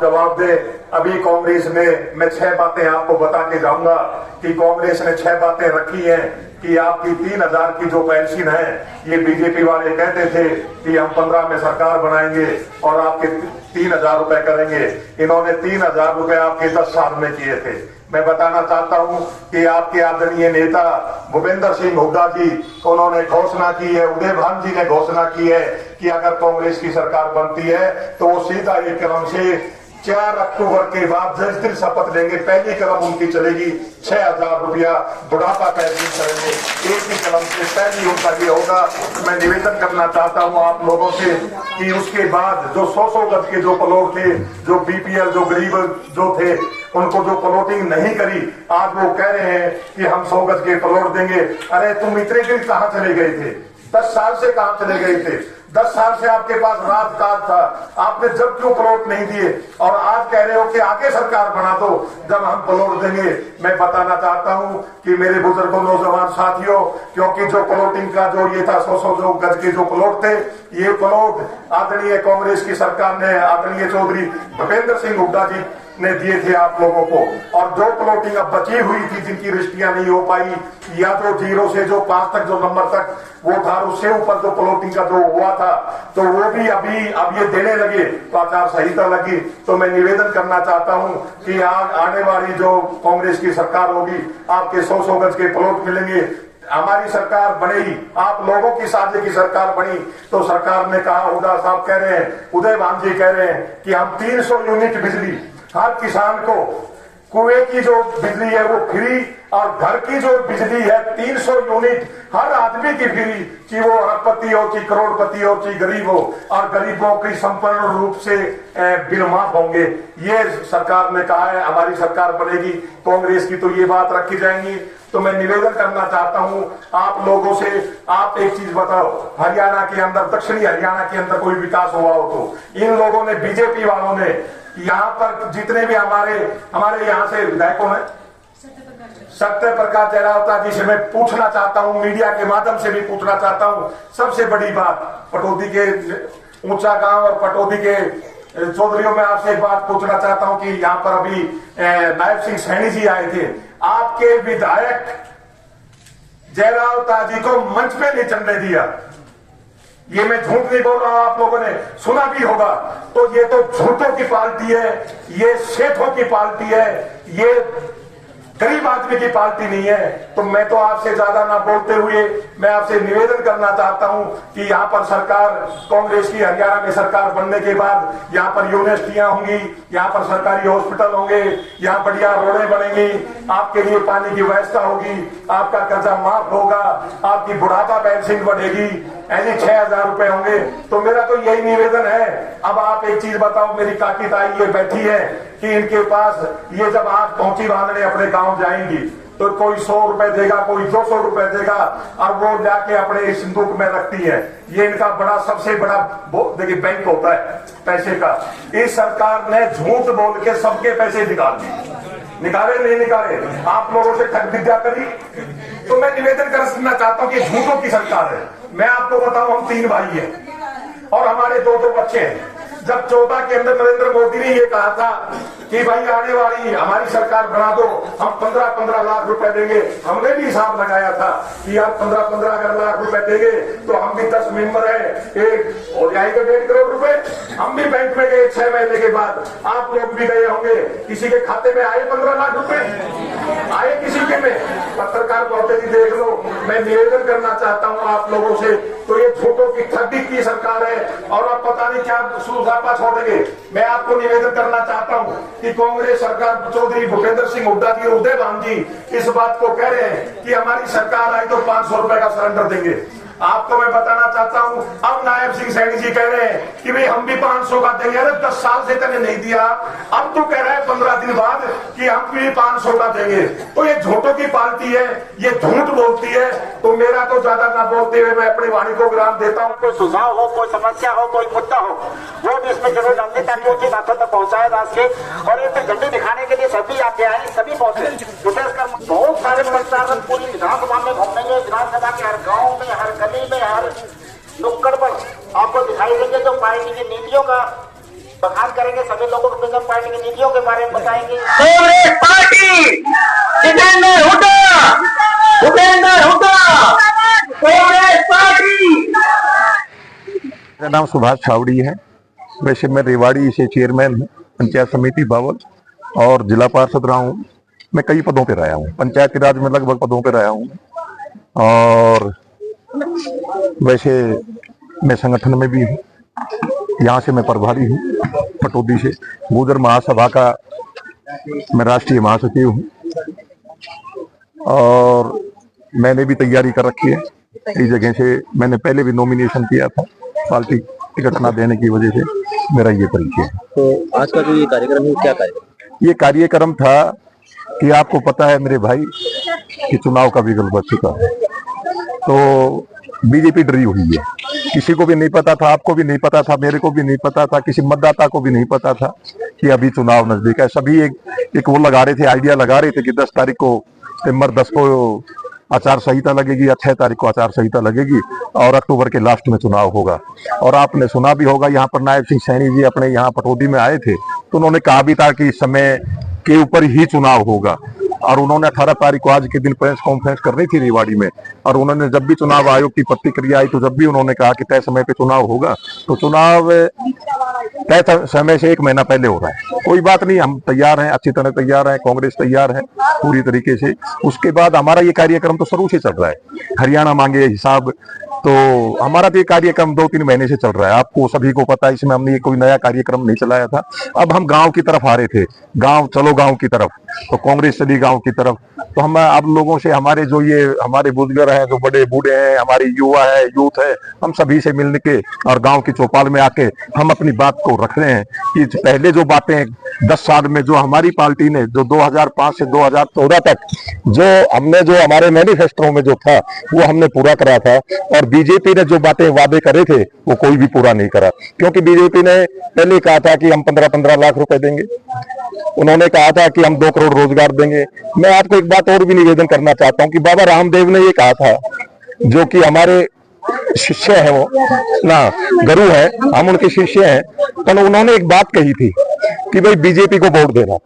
जवाब दे। अभी कांग्रेस में मैं 6 बातें आपको बता के जाऊंगा कि कांग्रेस ने 6 बातें रखी हैं कि आपकी 3000 की जो पेंशन है, ये बीजेपी वाले कहते थे कि हम 15 में सरकार बनाएंगे और आपके 3000 रुपए करेंगे। इन्होंने 3000 रुपए आपके 10 साल में किए थे। मैं बताना चाहता हूं कि आपके आदरणीय नेता भूपेंद्र सिंह हुड्डा जी, उन्होंने घोषणा की है, उदय भान जी ने घोषणा की है कि अगर कांग्रेस की सरकार बनती है तो वो सीधा एक कदम से 4 अक्टूबर के बाद जिस दिन शपथ लेंगे पहली कदम उनकी चलेगी 6000 रुपया बुढ़ापा पेंशन करेंगे। एक ही कदम से पहली उनका ये होगा। मैं निवेदन करना चाहता हूं आप लोगों से कि उसके बाद जो 100 गज के जो प्लॉट थे, जो बीपीएल जो गरीब जो थे, उनको जो प्लॉटिंग नहीं करी, आज वो कह रहे हैं कि हम 100 गज के प्लॉट देंगे। अरे तुम इतने दिन कहां चले गए थे? 10 साल से कहां चले गए थे? 10 साल से आपके पास राजकाज था, आपने जब क्यों प्लॉट नहीं दिए? और आज कह रहे हो कि आगे सरकार बना दो जब हम प्लॉट देंगे। मैं बताना चाहता हूं कि मेरे बुजुर्गों नौजवान साथियों, क्योंकि जो प्लॉटिंग का जो ये था 100 गज के जो प्लॉट थे, ये प्लॉट आदरणीय कांग्रेस की सरकार ने, आदरणीय चौधरी भूपेंद्र सिंह हुड्डा जी ने दिए थे आप लोगों को। और जो प्लॉटिंग अब बची हुई थी, जिनकी रजिस्ट्रियां नहीं हो पाई, या तो 0 से जो 5 तक जो नंबर तक वो था, उससे ऊपर जो प्लॉटिंग का जो हुआ था, तो वो भी अभी अब ये देने लगे तो आचार संहिता लगी। तो मैं निवेदन करना चाहता हूं कि आने वाली जो कांग्रेस की सरकार होगी, आपके 100 गज के प्लॉट मिलेंगे। हमारी सरकार बनेगी, आप लोगों की साझे की सरकार बनी तो सरकार ने कहा, हुड्डा साहब कह रहे हैं, उदय भान जी कह रहे हैं कि हम 300 यूनिट बिजली हर किसान को, कुएं की जो बिजली है वो फ्री, और घर की जो बिजली है 300 यूनिट हर आदमी की फ्री, कि वो अरबपति हो, कि करोड़पति हो, कि गरीब हो, और गरीबों की संपूर्ण रूप से बिल माफ होंगे। ये सरकार ने कहा है, हमारी सरकार बनेगी, कांग्रेस की तो ये बात रखी जाएंगी। तो मैं निवेदन करना चाहता हूं आप लोगों से, आप एक चीज बताओ, हरियाणा के अंदर, दक्षिणी हरियाणा के अंदर कोई विकास हुआ हो तो? इन लोगों ने, बीजेपी वालों ने, यहाँ पर जितने भी हमारे यहाँ से विधायकों हैं, सत्य प्रकाश जयरावता जी से मैं पूछना चाहता हूं, मीडिया के माध्यम से भी पूछना चाहता हूं, सबसे बड़ी बात, पटौदी के ऊंचा गांव और पटौदी के चौधरियों में आपसे एक बात पूछना चाहता हूं कि यहाँ पर अभी नायब सिंह सैनी जी आए थे, आपके विधायक जयरावता जी को मंच पे नहीं चढ़ने दिया। ये मैं झूठ नहीं बोल रहा हूं, आप लोगों ने सुना भी होगा। तो ये तो झूठों की पार्टी है, ये सेठों की पार्टी है, ये गरीब आदमी की पार्टी नहीं है। तो मैं तो आपसे ज्यादा ना बोलते हुए मैं आपसे निवेदन करना चाहता हूं कि यहाँ पर सरकार, कांग्रेस की हरियाणा में सरकार बनने के बाद यहाँ पर यूनिवर्सिटियां होंगी, यहाँ पर सरकारी हॉस्पिटल होंगे, यहाँ बढ़िया रोडें बनेंगी, आपके लिए पानी की व्यवस्था होगी, आपका कर्जा माफ होगा, आपकी बुढ़ापा पेंशन बढ़ेगी, ऐसे 6000 रुपए होंगे। तो मेरा तो यही निवेदन है। अब आप एक चीज बताओ, मेरी काकी ताई ये बैठी है कि इनके पास ये जब आप पहुंची बांधने अपने गांव जाएंगी तो कोई 100 रुपए देगा, कोई 200 रुपए देगा, और वो जाके अपने सिंदूक में रखती है। ये इनका बड़ा, सबसे बड़ा देखिए बैंक होता है पैसे का। इस सरकार ने झूठ बोल के सबके पैसे निकाले नहीं निकाले, आप लोगों से ठग विद्या करी। तो मैं निवेदन करना चाहता हूं कि झूठों की सरकार है। मैं आपको बताऊं, हम 3 भाई हैं और हमारे 2 बच्चे हैं। जब 14 के अंदर नरेंद्र मोदी ने ये कहा था कि भाई आने वाली हमारी सरकार बना दो, हम 15-15 लाख रुपए देंगे, हमने भी हिसाब लगाया था कि यार 15-15 अगर लाख रुपए देंगे तो हम भी 10 मेंबर है, एक हो जाएंगे 1.5 करोड़ रुपए। हम भी बैंक में गए 6 महीने के बाद, आप लोग भी गए होंगे, किसी के खाते में आए 15 लाख रुपए? आए किसी के में? पत्रकार बोलते जी देख लो। मैं निवेदन करना चाहता हूँ आप लोगों से, तो ये झूठों की ठगी की सरकार है और अब पता नहीं क्या सुरगापा छोड़ेंगे। मैं आपको निवेदन करना चाहता हूँ कि कांग्रेस सरकार, चौधरी भूपेंद्र सिंह हुड्डा जी और उदय भान जी इस बात को कह रहे हैं कि हमारी सरकार आई तो 500 रुपए का सरेंडर देंगे। आपको मैं बताना चाहता हूं, अब नायब सिंह सैनी जी कह रहे हैं कि भाई हम भी 500 का देंगे। अरे 10 साल से तूने नहीं दिया, अब तू कह रहा है 15 दिन बाद कि हम भी 500 का देंगे। तो ये झूठों की पार्टी है, ये झूठ बोलती है। तो मेरा तो ज्यादा ना बोलते हुए मैं अपनी वाणी को विराम देता हूँ। कोई सुझाव हो, कोई समस्या हो, कोई मुद्दा हो, वो भी इसमें जरूर डालते ताकि उनकी बातों तक पहुंचाए जा सके। और ये झंडी दिखाने के लिए सभी आगे आए, सभी पहुंचे। विशेषकर बहुत सारे प्रचार पूरी विधानसभा में घूमेंगे, विधानसभा के हर गाँव में, हर गली में, हर नुक्कड़ पर आपको दिखाई देंगे जो पार्टी की नीतियों का बखान करेंगे, सभी लोगों को निगम पार्टी की नीतियों के बारे में बताएंगे। Congress party Jitendra Hooda, Bhupendra Hooda, Congress party. मेरा नाम सुभाष छावड़ी है। वैसे मैं रेवाड़ी से चेयरमैन हूँ पंचायत समिति बावल और जिला पार्षद रहा हूँ। मैं कई पदों पे रहा हूँ, पंचायती राज में लगभग पदों पे रहा हूँ। और वैसे मैं संगठन में भी हूँ, यहाँ से मैं प्रभारी हूँ पटौदी से। गुर्जर महासभा का मैं राष्ट्रीय महासचिव हूँ और मैंने भी तैयारी कर रखी है। कई जगह से मैंने पहले भी नॉमिनेशन किया था, पार्टी टिकट ना देने की वजह से मेरा ये परिचय है। तो आज का जो ये कार्यक्रम है क्या कार्यक्रम? ये कार्यक्रम था कि आपको पता है मेरे भाई कि चुनाव का विकल्प बच चुका है, तो बीजेपी डरी हुई है। किसी को भी नहीं पता था, आपको भी नहीं पता था, मेरे को भी नहीं पता था, किसी मतदाता को भी नहीं पता था कि अभी चुनाव नजदीक है। सभी एक वो लगा रहे थे, आइडिया लगा रहे थे कि 10 तारीख को सितंबर 10 को आचार संहिता लगेगी या 6 तारीख को आचार संहिता लगेगी और अक्टूबर के लास्ट में चुनाव होगा। और आपने सुना भी होगा, यहाँ पर नायब सिंह सैनी जी अपने यहाँ पटौदी में आए थे तो उन्होंने कहा भी था कि इस समय के ऊपर ही चुनाव होगा। और उन्होंने 18 तारीख को आज के दिन प्रेस कॉन्फ्रेंस करनी थी रेवाड़ी में, और उन्होंने जब भी चुनाव आयोग की प्रतिक्रिया आई तो जब भी उन्होंने कहा कि तय समय पे चुनाव होगा, तो चुनाव तय समय से 1 महीना पहले हो रहा है। कोई बात नहीं, हम तैयार हैं, अच्छी तरह तैयार हैं, कांग्रेस तैयार है पूरी तरीके से। उसके बाद हमारा ये कार्यक्रम तो शुरू से चल रहा है, हरियाणा मांगे हिसाब, तो हमारा तो ये कार्यक्रम 2-3 महीने से चल रहा है। आपको सभी को पता है, इसमें हमने ये कोई नया कार्यक्रम नहीं चलाया था। अब हम गांव की तरफ आ रहे थे, गांव चलो गांव की तरफ, तो कांग्रेस चली गांव की तरफ। तो हम आप लोगों से, हमारे जो ये हमारे बुजुर्ग हैं, जो बड़े बूढ़े हैं, हमारे युवा है, यूथ है, हम सभी से मिलने के और गांव की चौपाल में आके हम अपनी बात को रख रहे हैं कि पहले जो बातें 10 साल में जो हमारी पार्टी ने जो 2005 से 2014 तक जो हमने जो हमारे मैनिफेस्टो में जो था वो हमने पूरा करा था, और बीजेपी ने जो बातें वादे करे थे वो कोई भी पूरा नहीं करा। क्योंकि बीजेपी ने पहले कहा था कि हम 15-15 लाख रुपए देंगे, उन्होंने कहा था कि हम 2 करोड़ रोजगार देंगे। मैं आपको एक बात और भी निवेदन करना चाहता हूं कि बाबा रामदेव ने ये कहा था, जो कि हमारे शिष्य है, वो ना गुरु है, हम उनके शिष्य हैं, तो उन्होंने एक बात कही थी कि भाई बीजेपी को वोट देना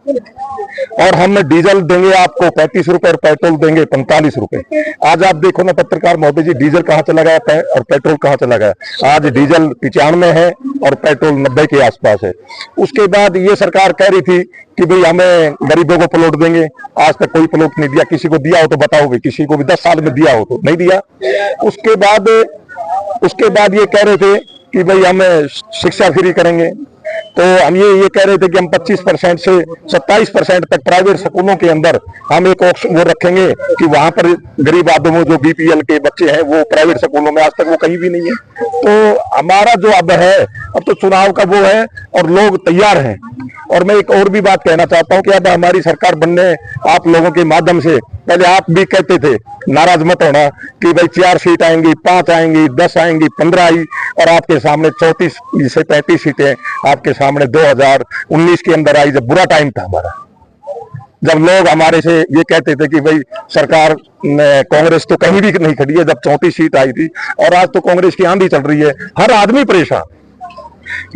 और हम डीजल देंगे आपको 35 रुपए और पेट्रोल देंगे 45 रुपए। आज आप देखो ना पत्रकार महोदय जी, डीजल कहाँ चला गया और पेट्रोल कहाँ चला गया। आज डीजल 95 है और पेट्रोल 90 के आसपास है। उसके बाद ये सरकार कह रही थी कि भाई हमें गरीबों को प्लॉट देंगे, आज तक कोई प्लॉट नहीं दिया। किसी को दिया हो तो बताओ भाई, किसी को भी 10 साल में दिया हो तो नहीं दिया। उसके बाद ये कह रहे थे कि भाई हमें शिक्षा फ्री करेंगे, तो हम ये कह रहे थे कि हम 25% से 27% तक प्राइवेट स्कूलों के अंदर हम एक वो रखेंगे कि वहां पर गरीब आदमियों जो बीपीएल के बच्चे हैं वो प्राइवेट स्कूलों में, आज तक वो कहीं भी नहीं है। तो हमारा जो अब है, अब तो चुनाव का वो है और लोग तैयार हैं। और मैं एक और भी बात कहना चाहता हूं कि अब हमारी सरकार बनने आप लोगों के माध्यम से, पहले आप भी कहते थे, नाराज मत होना, कि भाई 4 सीट आएंगी, 5 आएंगी, 10 आएंगी, 15 आई, और आपके सामने 34 से 35 सीटें आपके सामने 2019 के अंदर आई, जब बुरा टाइम था हमारा, जब लोग हमारे से ये कहते थे कि भाई सरकार कांग्रेस तो कहीं भी नहीं खड़ी है, जब 34 सीट आई थी। और आज तो कांग्रेस की आंधी चल रही है, हर आदमी परेशान।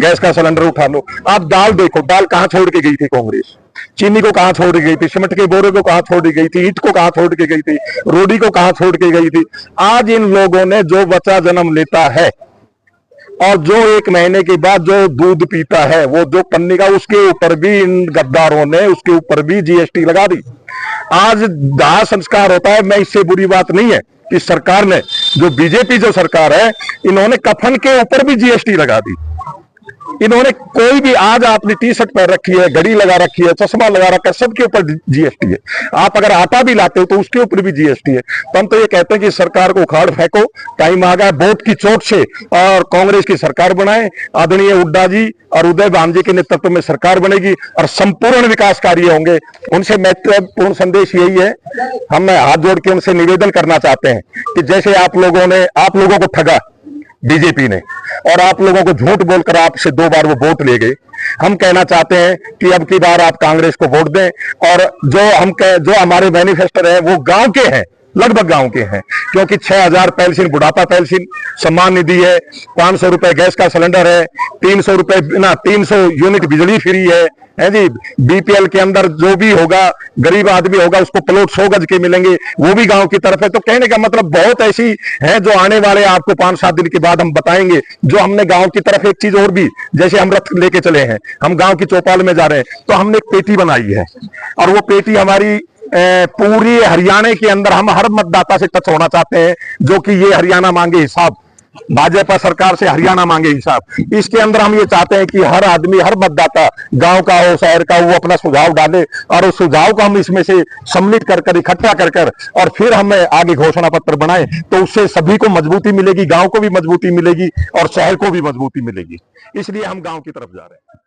गैस का सिलेंडर उठा लो, आप दाल देखो, दाल कहां छोड़ के गई थी कांग्रेस, चीनी को कहां छोड़ के गई थी, सीमेंट के बोरे को कहां छोड़ के गई थी, ईंट को कहां छोड़ के गई थी, रोटी को कहां छोड़ के गई थी। आज इन लोगों ने, जो बच्चा जन्म लेता है और जो 1 महीने के बाद जो दूध पीता है, वो जो पन्नी का, उसके ऊपर भी इन गद्दारों ने उसके ऊपर भी जीएसटी लगा दी। आज दाह संस्कार होता है। मैं इससे बुरी बात नहीं है कि सरकार ने, जो बीजेपी जो सरकार है, इन्होंने कफन के ऊपर भी जीएसटी लगा दी। इन्होंने कोई भी, आज आपने टी शर्ट पहन रखी है, घड़ी लगा रखी है, चश्मा लगा रखा है, सबके ऊपर जीएसटी है। आप अगर आटा भी लाते हो तो उसके ऊपर भी जीएसटी है। तो हम तो ये कहते हैं कि सरकार को उखाड़ फेंको, टाइम आ गया वोट की चोट से और कांग्रेस की सरकार बनाए। आदरणीय हुड्डा जी और उदय भान जी के नेतृत्व में सरकार बनेगी और संपूर्ण विकास कार्य होंगे। उनसे महत्वपूर्ण संदेश यही है, हम हाथ जोड़ के उनसे निवेदन करना चाहते हैं कि जैसे आप लोगों को ठगा बीजेपी ने और आप लोगों को झूठ बोलकर आपसे 2 बार वो वोट ले गए, हम कहना चाहते हैं कि अब की बार आप कांग्रेस को वोट दें। और जो हमारे मैनिफेस्टो है वो गांव के हैं, लगभग गांव के हैं, क्योंकि 6,000 पेंशन, बुढ़ापा पेंशन, सम्मान निधि है, 500 रुपए गैस का सिलेंडर है, 300 रुपए 300 यूनिट बिजली फ्री है जी। बीपीएल के अंदर जो भी होगा, गरीब आदमी होगा उसको प्लॉट 100 गज के मिलेंगे, वो भी गांव की तरफ है। तो कहने का मतलब बहुत ऐसी है जो आने वाले आपको 5-7 दिन के बाद हम बताएंगे। जो हमने गांव की तरफ एक चीज और भी, जैसे हम रथ लेके चले हैं, हम गांव की चौपाल में जा रहे हैं, तो हमने एक पेटी बनाई है, और वो पेटी हमारी पूरी हरियाणा के अंदर हम हर मतदाता से टच होना चाहते हैं, जो कि ये हरियाणा मांगे हिसाब, भाजपा सरकार से हरियाणा मांगे हिसाब। इसके अंदर हम ये चाहते हैं कि हर आदमी, हर मतदाता, गांव का हो, शहर का, वो अपना सुझाव डाले, और उस सुझाव को हम इसमें से सम्मिलित कर इकट्ठा कर और फिर हमें आगे घोषणा पत्र बनाए, तो उससे सभी को मजबूती मिलेगी, गांव को भी मजबूती मिलेगी और शहर को भी मजबूती मिलेगी। इसलिए हम गांव की तरफ जा रहे हैं।